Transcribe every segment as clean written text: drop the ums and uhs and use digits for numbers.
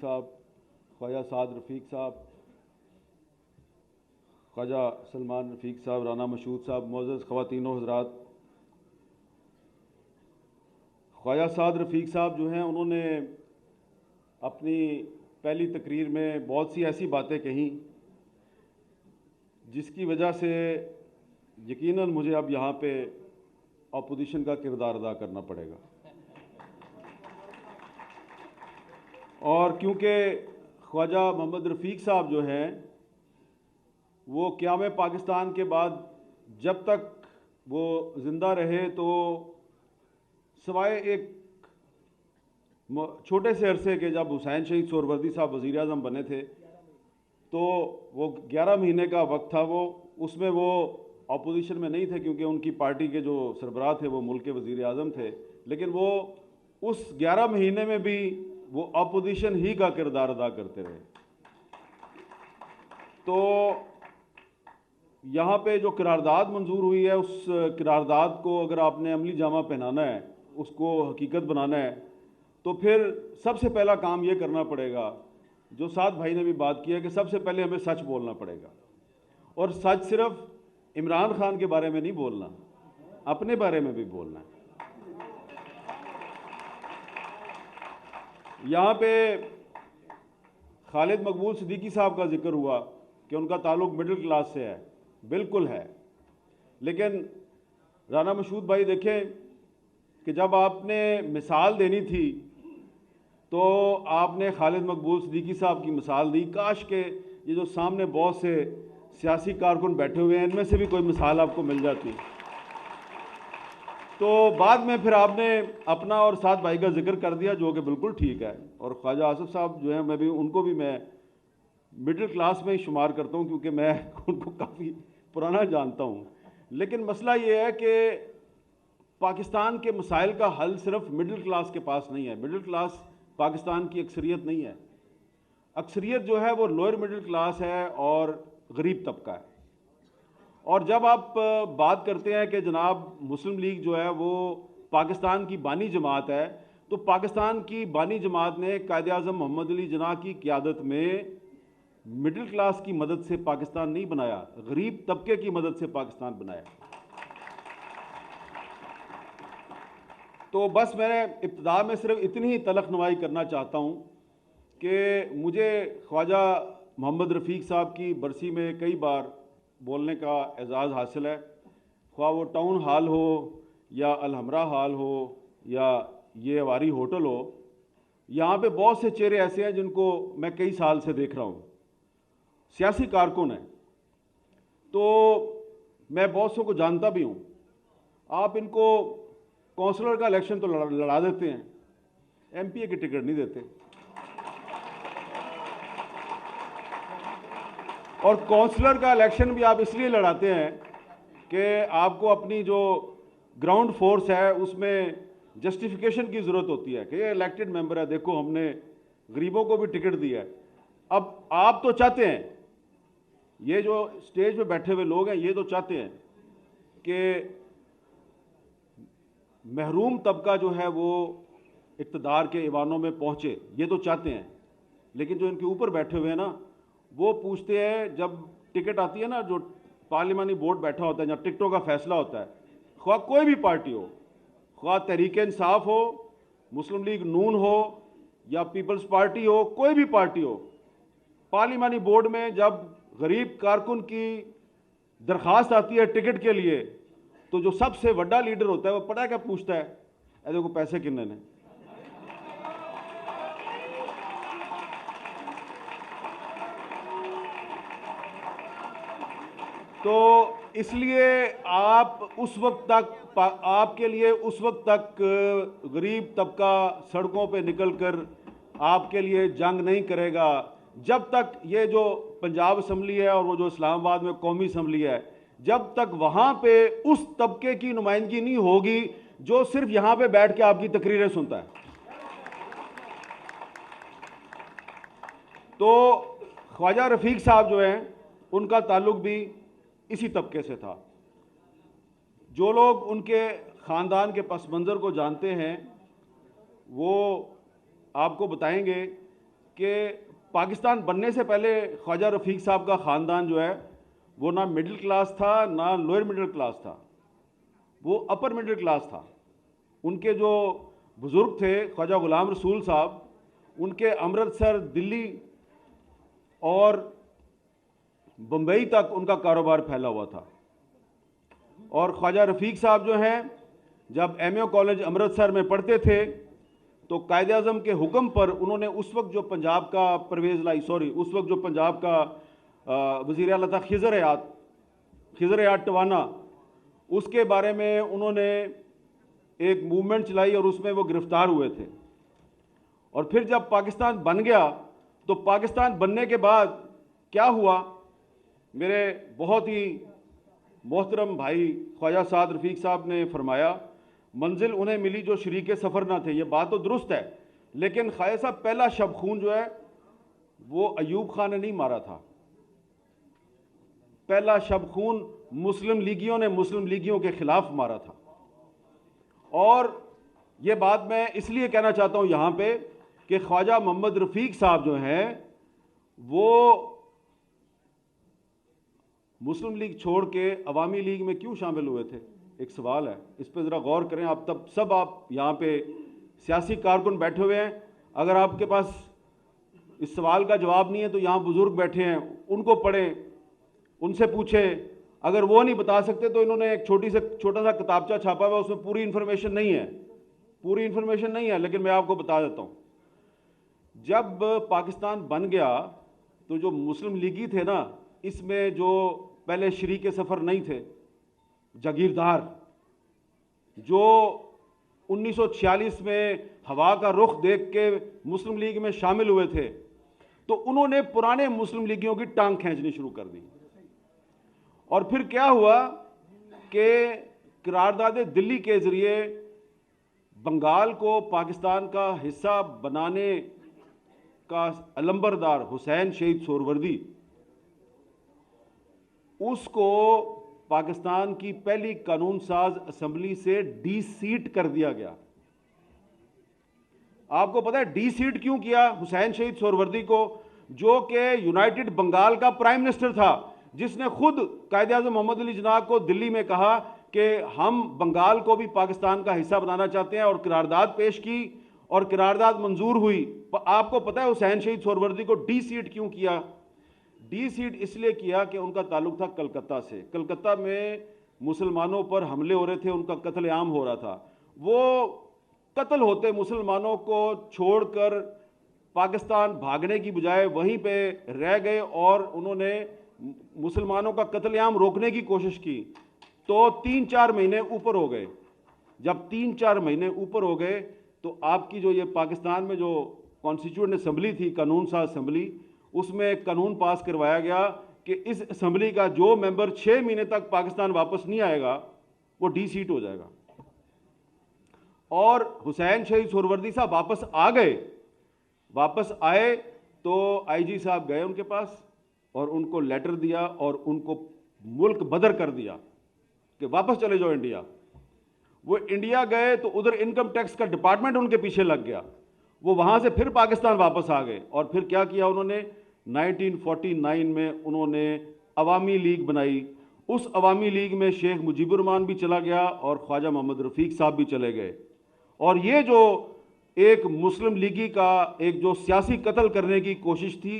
साहब, ख्वाजा साद रफ़ीक साहब, ख्वाजा सलमान रफ़ीक साहब, राना मशहूद साहब, मोअज़्ज़ज़ ख़वातीन व हज़रात, ख्वाजा साद रफ़ीक साहब जो हैं उन्होंने अपनी पहली तकरीर में बहुत सी ऐसी बातें कहीं जिसकी वजह से यकीनन मुझे अब यहाँ पे अपोजिशन का किरदार अदा करना पड़ेगा। और क्योंकि ख्वाजा मोहम्मद रफ़ीक साहब जो हैं वो क़याम पाकिस्तान के बाद जब तक वो ज़िंदा रहे तो सिवाय एक छोटे से अरसे के, जब हुसैन शहीद सोहरवर्दी साहब वज़ीर आज़म बने थे तो वो 11 महीने का वक्त था, वो उसमें वो अपोजिशन में नहीं थे क्योंकि उनकी पार्टी के जो सरबराह थे वो मुल्क के वज़ीर आज़म थे, लेकिन वो उस 11 महीने में भी वो अपोजिशन ही का किरदार अदा करते रहे। तो यहाँ पे जो करारदाद मंजूर हुई है, उस करारदाद को अगर आपने अमली जामा पहनाना है, उसको हकीकत बनाना है, तो फिर सबसे पहला काम ये करना पड़ेगा जो साद भाई ने भी बात की है कि सबसे पहले हमें सच बोलना पड़ेगा। और सच सिर्फ इमरान खान के बारे में नहीं बोलना, अपने बारे में भी बोलना है। यहाँ पे खालिद मकबूल सिद्दीकी साहब का जिक्र हुआ कि उनका ताल्लुक मिडिल क्लास से है, बिल्कुल है, लेकिन राना मशहूद भाई देखें कि जब आपने मिसाल देनी थी तो आपने खालिद मकबूल सिद्दीकी साहब की मिसाल दी। काश के ये जो सामने बहुत से सियासी कारकुन बैठे हुए हैं इनमें से भी कोई मिसाल आपको मिल जाती। तो बाद में फिर आपने अपना और साद भाई का जिक्र कर दिया जो कि बिल्कुल ठीक है। और ख्वाजा आसिफ साहब जो हैं, मैं भी उनको भी मैं मिडिल क्लास में ही शुमार करता हूँ क्योंकि मैं उनको काफ़ी पुराना जानता हूँ। लेकिन मसला ये है कि पाकिस्तान के मसाइल का हल सिर्फ मिडिल क्लास के पास नहीं है। मिडिल क्लास पाकिस्तान की अक्सरियत नहीं है। अक्सरियत जो है वो लोअर मिडिल क्लास है और गरीब तबका है। और जब आप बात करते हैं कि जनाब मुस्लिम लीग जो है वो पाकिस्तान की बानी जमात है, तो पाकिस्तान की बानी जमात ने कायद आज़म मोहम्मद अली जिन्ना की क़यादत में मिडिल क्लास की मदद से पाकिस्तान नहीं बनाया, गरीब तबके की मदद से पाकिस्तान बनाया। तो बस मैं इब्तिदा में सिर्फ इतनी ही तलखनवाई करना चाहता हूँ कि मुझे ख्वाजा मोहम्मद रफ़ीक साहब की बरसी में कई बार बोलने का एजाज़ हासिल है, ख्वाह वो टाउन हाल हो या अलहमरा हाल हो या ये वारी होटल हो। यहाँ पे बहुत से चेहरे ऐसे हैं जिनको मैं कई साल से देख रहा हूँ, सियासी कारकुन हैं, तो मैं बहुत सौ को जानता भी हूँ। आप इनको काउंसलर का इलेक्शन तो लड़ा देते हैं, एमपीए की टिकट नहीं देते। और काउंसलर का इलेक्शन भी आप इसलिए लड़ाते हैं कि आपको अपनी जो ग्राउंड फोर्स है उसमें जस्टिफिकेशन की ज़रूरत होती है कि ये इलेक्टेड मेंबर है, देखो हमने गरीबों को भी टिकट दी है। अब आप तो चाहते हैं, ये जो स्टेज पे बैठे हुए लोग हैं ये तो चाहते हैं कि महरूम तबका जो है वो इक़्तिदार के ईवानों में पहुँचे, ये तो चाहते हैं। लेकिन जो इनके ऊपर बैठे हुए हैं ना, वो पूछते हैं, जब टिकट आती है ना, जो पार्लिमानी बोर्ड बैठा होता है जहाँ टिकटों का फैसला होता है, ख्वाह कोई भी पार्टी हो, ख्वाह तहरीक इंसाफ हो, मुस्लिम लीग नून हो या पीपल्स पार्टी हो, कोई भी पार्टी हो, पार्लिमानी बोर्ड में जब गरीब कारकुन की दरख्वास्त आती है टिकट के लिए, तो जो सबसे बड़ा लीडर होता है वो पता है क्या पूछता है, ऐसे को पैसे कितने ने। तो इसलिए आप उस वक्त तक, आपके लिए उस वक्त तक गरीब तबका सड़कों पे निकलकर आपके लिए जंग नहीं करेगा जब तक ये जो पंजाब असम्बली है और वो जो इस्लामाबाद में कौमी असम्बली है, जब तक वहाँ पे उस तबके की नुमाइंदगी नहीं होगी जो सिर्फ यहाँ पे बैठ के आपकी तकरीरें सुनता है। तो ख्वाजा रफ़ीक साहब जो हैं उनका ताल्लुक भी इसी तबके से था। जो लोग उनके ख़ानदान के पस मंज़र को जानते हैं वो आपको बताएंगे कि पाकिस्तान बनने से पहले ख्वाजा रफ़ीक साहब का ख़ानदान जो है वो ना मिडिल क्लास था ना लोअर मिडिल क्लास था, वो अपर मिडिल क्लास था। उनके जो बुज़ुर्ग थे ख्वाजा ग़ुलाम रसूल साहब, उनके अमृतसर, दिल्ली और बम्बई तक उनका कारोबार फैला हुआ था। और ख्वाजा रफ़ीक साहब जो हैं, जब एमए कॉलेज अमृतसर में पढ़ते थे तो कायदे आज़म के हुक्म पर उन्होंने उस वक्त जो पंजाब का उस वक्त जो पंजाब का वज़ीर आला था खिज़र हयात टवाना, उसके बारे में उन्होंने एक मूवमेंट चलाई और उसमें वो गिरफ़्तार हुए थे। और फिर जब पाकिस्तान बन गया तो पाकिस्तान बनने के बाद क्या हुआ, मेरे बहुत ही मोहतरम भाई ख्वाजा साद रफ़ीक साहब ने फरमाया, मंजिल उन्हें मिली जो शरीके सफ़र ना थे। ये बात तो दुरुस्त है, लेकिन ख्वाजा साहब पहला शब खून जो है वो अयूब खान ने नहीं मारा था। पहला शब खून मुस्लिम लीगियों ने मुस्लिम लीगियों के खिलाफ मारा था। और ये बात मैं इसलिए कहना चाहता हूँ यहाँ पे कि ख्वाजा मोहम्मद रफ़ीक साहब जो हैं वो मुस्लिम लीग छोड़ के अवामी लीग में क्यों शामिल हुए थे, एक सवाल है, इस पर ज़रा गौर करें। आप तब सब आप यहाँ पे सियासी कारकुन बैठे हुए हैं, अगर आपके पास इस सवाल का जवाब नहीं है तो यहाँ बुज़ुर्ग बैठे हैं, उनको पढ़ें, उनसे पूछें। अगर वो नहीं बता सकते तो इन्होंने एक छोटा सा किताबचा छापा हुआ, उसमें पूरी इन्फॉर्मेशन नहीं है, लेकिन मैं आपको बता देता हूँ। जब पाकिस्तान बन गया तो जो मुस्लिम लीगी थे ना, इसमें जो पहले शरीके सफ़र नहीं थे, जागीरदार, जो 1946 में हवा का रुख देख के मुस्लिम लीग में शामिल हुए थे, तो उन्होंने पुराने मुस्लिम लीगियों की टांग खींचनी शुरू कर दी। और फिर क्या हुआ कि करारदाद दिल्ली के ज़रिए बंगाल को पाकिस्तान का हिस्सा बनाने का अलंबरदार हुसैन शहीद सोहरवर्दी, उसको पाकिस्तान की पहली कानून साज असम्बली से डी सीट कर दिया गया। आपको पता है डी सीट क्यों किया हुसैन शहीद सोहरवर्दी को, जो कि यूनाइटेड बंगाल का प्राइम मिनिस्टर था, जिसने खुद कायदे आज़म मोहम्मद अली जिन्ना को दिल्ली में कहा कि हम बंगाल को भी पाकिस्तान का हिस्सा बनाना चाहते हैं, और करारदाद पेश की और करारदाद मंजूर हुई। आपको पता है हुसैन शहीद सोहरवर्दी को डी सीट क्यों किया? डी सीट इसलिए किया कि उनका ताल्लुक था कलकत्ता से। कलकत्ता में मुसलमानों पर हमले हो रहे थे, उनका कत्लेआम हो रहा था। वो कत्ल होते मुसलमानों को छोड़कर पाकिस्तान भागने की बजाय वहीं पे रह गए और उन्होंने मुसलमानों का कत्लेआम रोकने की कोशिश की। तो 3-4 महीने ऊपर हो गए। जब 3-4 महीने ऊपर हो गए तो आपकी जो ये पाकिस्तान में जो कॉन्स्टिट्यूएंट असम्बली थी, कानून साज असम्बली, उसमें एक कानून पास करवाया गया कि इस असम्बली का जो मेंबर 6 महीने तक पाकिस्तान वापस नहीं आएगा वो डी सीट हो जाएगा। और हुसैन शहीद सोहरवर्दी साहब वापस आए तो आईजी साहब गए उनके पास और उनको लेटर दिया और उनको मुल्क बदर कर दिया कि वापस चले जाओ इंडिया। वो इंडिया गए तो उधर इनकम टैक्स का डिपार्टमेंट उनके पीछे लग गया, वो वहां से फिर पाकिस्तान वापस आ गए। और फिर क्या किया उन्होंने, 1949 में उन्होंने अवामी लीग बनाई। उस अवामी लीग में शेख मुजीबुर रहमान भी चला गया और ख्वाजा मोहम्मद रफ़ीक साहब भी चले गए। और ये जो एक मुस्लिम लीगी का एक जो सियासी कत्ल करने की कोशिश थी,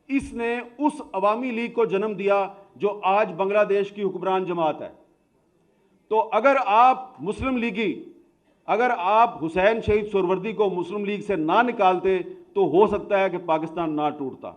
इसने उस अवामी लीग को जन्म दिया जो आज बांग्लादेश की हुक्मरान जमात है। तो अगर आप हुसैन शहीद सोहरवर्दी को मुस्लिम लीग से ना निकालते तो हो सकता है कि पाकिस्तान ना टूटता।